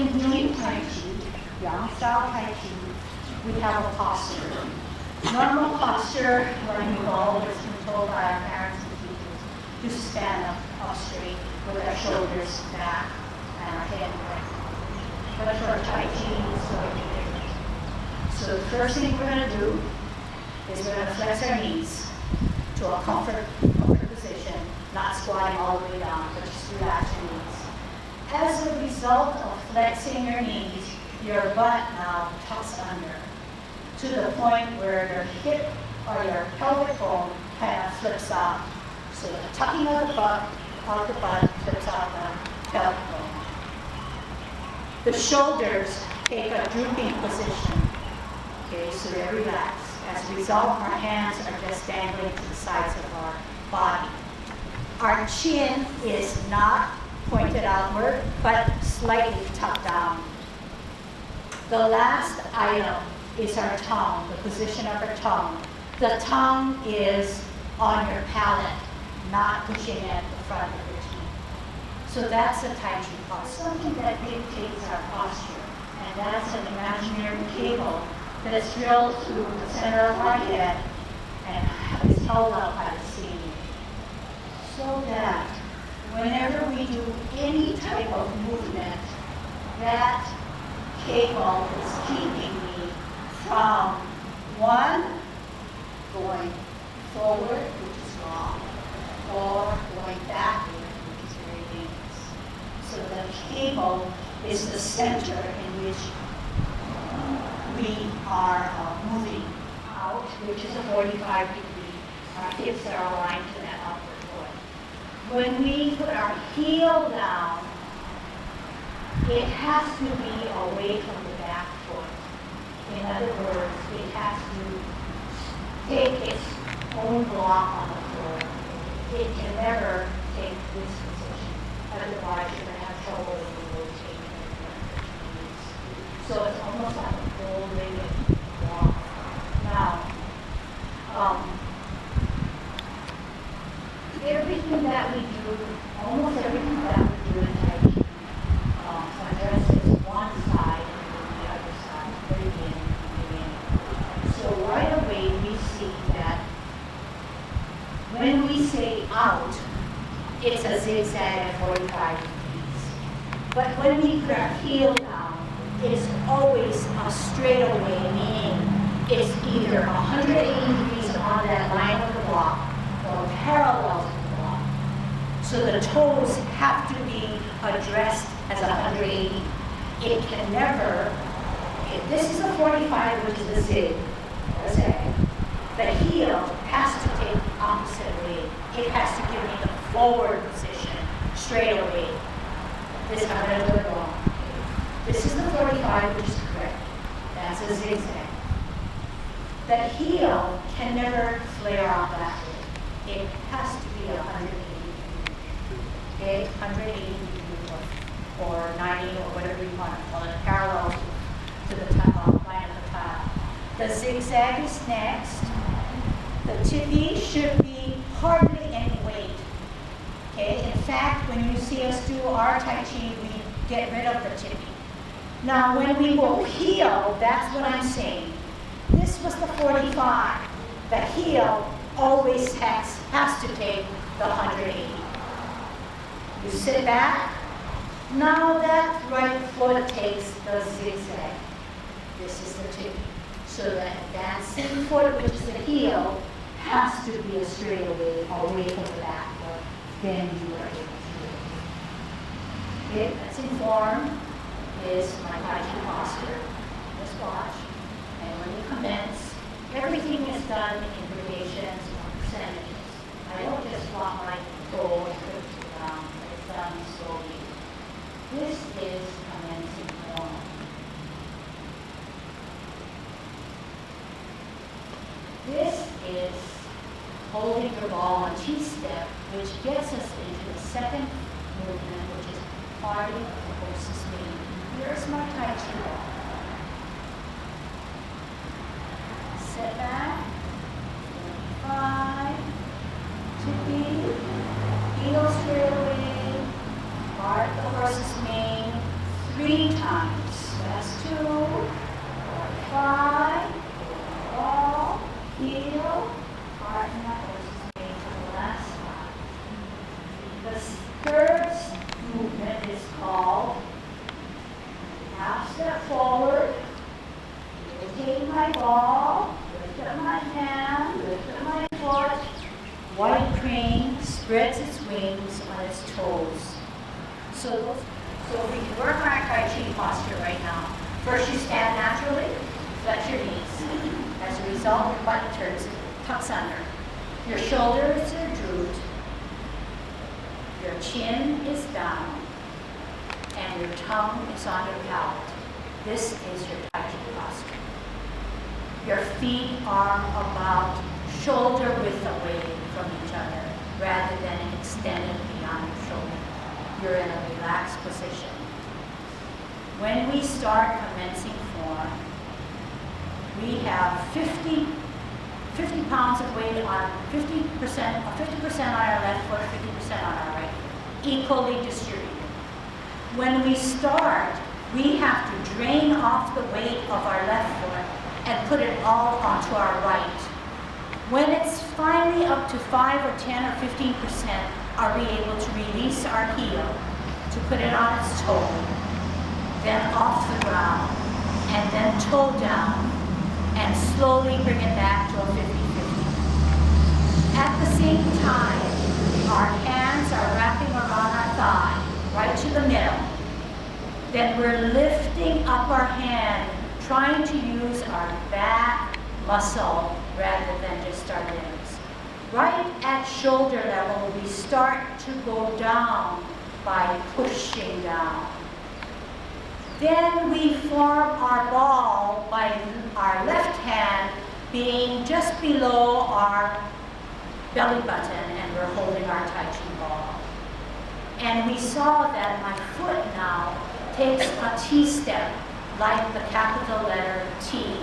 in doing Tai Chi, young style Tai Chi, we have a posture. Normal posture, where we've always been told by our parents and teachers to stand up straight with our shoulders back and our head back. But for Tai Chi, it's slightly different. So the first thing we're going to do is we're going to flex our knees to a comfort position, not squatting all the way down, but just relax your knees. As a result of flexing your knees, your butt now tucks under to the point where your hip or your pelvic bone kind of flips out. So the tucking of the butt flips out the pelvic bone. The shoulders take a drooping position. Okay, so they're relaxed. As a result, our hands are just dangling to the sides of our body. Our chin is not pointed outward, but slightly tucked down. The last item is our tongue, the position of our tongue. The tongue is on your palate, not pushing at the front of your teeth. So that's a Tai Chi posture. Something that dictates our posture, and that's an imaginary cable that is drilled through the center of our head and is held up by the ceiling. So that whenever we do any type of movement, that cable is keeping me from one, going forward, which is wrong, or going backward, which is very dangerous. So the cable is the center in which we are moving out, which is a 45 degree. Our hips are aligned to that upward foot. When we put our heel down, it has to be away from the back foot. In other words, it has to take its own block on the floor. It can never take this position. Otherwise, you're going to have trouble with the rotation. So it's almost like a full-legged walk. Now, everything that we do, almost everything that we do in Tai Chi, addresses one side and then the other side, very beginning. So right away we see that when we say out, it's a zigzag at 45 degrees. But when we put our heel down, it's always a straightaway, meaning it's either 180 degrees on that line of the block or parallel to the block. So the toes have to be addressed as 180. It can never, if this is a 45, which is a zig, the heel has to take the opposite way. It has to give me the forward position straight away. This I'm going to do it wrong. This is the 45, which is correct. That's a zigzag. The heel can never flare out that way. It has to be 180 degrees. Okay, 180 degrees or 90 or whatever you want to call it, parallel to the top, line of the top. The zigzag is next. The tippy should be hardly any weight. Okay, in fact, when you see us do our Tai Chi, we get rid of the tippy. Now, when we go heel, that's what I'm saying. This was the 45. The heel always has to take the 180. You sit back. Now that right foot takes the zigzag. This is the tippy. So the advancing foot, which is the heel, has to be a straightaway away from the back foot. Then you are able to do it. Okay, that's in form. Is my Tai Chi posture. Just watch. And when you commence, everything is done in gradations or percentages. I don't just flop my toe and put it down. It's done slowly. This is commencing form. This is holding your ball on T-step, which gets us into the second movement, which is parting of the horse's mane. Here's my Tai Chi Walk. Sit back, 5, tippy, heel straight away, part the horse's mane, 3, 3 times. That's 2, 5, ball, heel, heart knuckles is made for the last time. The third movement is called half step forward, rotate my ball, lift up my hand, lift up my foot. White crane spreads its wings on its toes. So we can work on our Tai Chi posture right now. First, you stand naturally, flex your knees. As a result, your butt tucks under. Your shoulders are drooped. Your chin is down. And your tongue is on your palate. This is your Tai Chi posture. Your feet are about shoulder width away from each other rather than extended beyond your shoulder. You're in a relaxed position. When we start commencing form, we have 50 pounds of weight on 50% on our left foot, 50% on our right, equally distributed. When we start, we have to drain off the weight of our left foot and put it all onto our right. When it's finally up to 5 or 10 or 15%, are we able to release our heel to put it on its toe, then off the ground, and then toe down, and slowly bring it back to a 50-50. At the same time, our hands are wrapping around our thigh, right to the middle. Then we're lifting up our hand, trying to use our back muscle rather than just our limbs. Right at shoulder level, we start to go down by pushing down. Then we form our ball by our left hand being just below our belly button, and we're holding our Tai Chi ball. And we saw that my foot now takes a T step, like the capital letter T.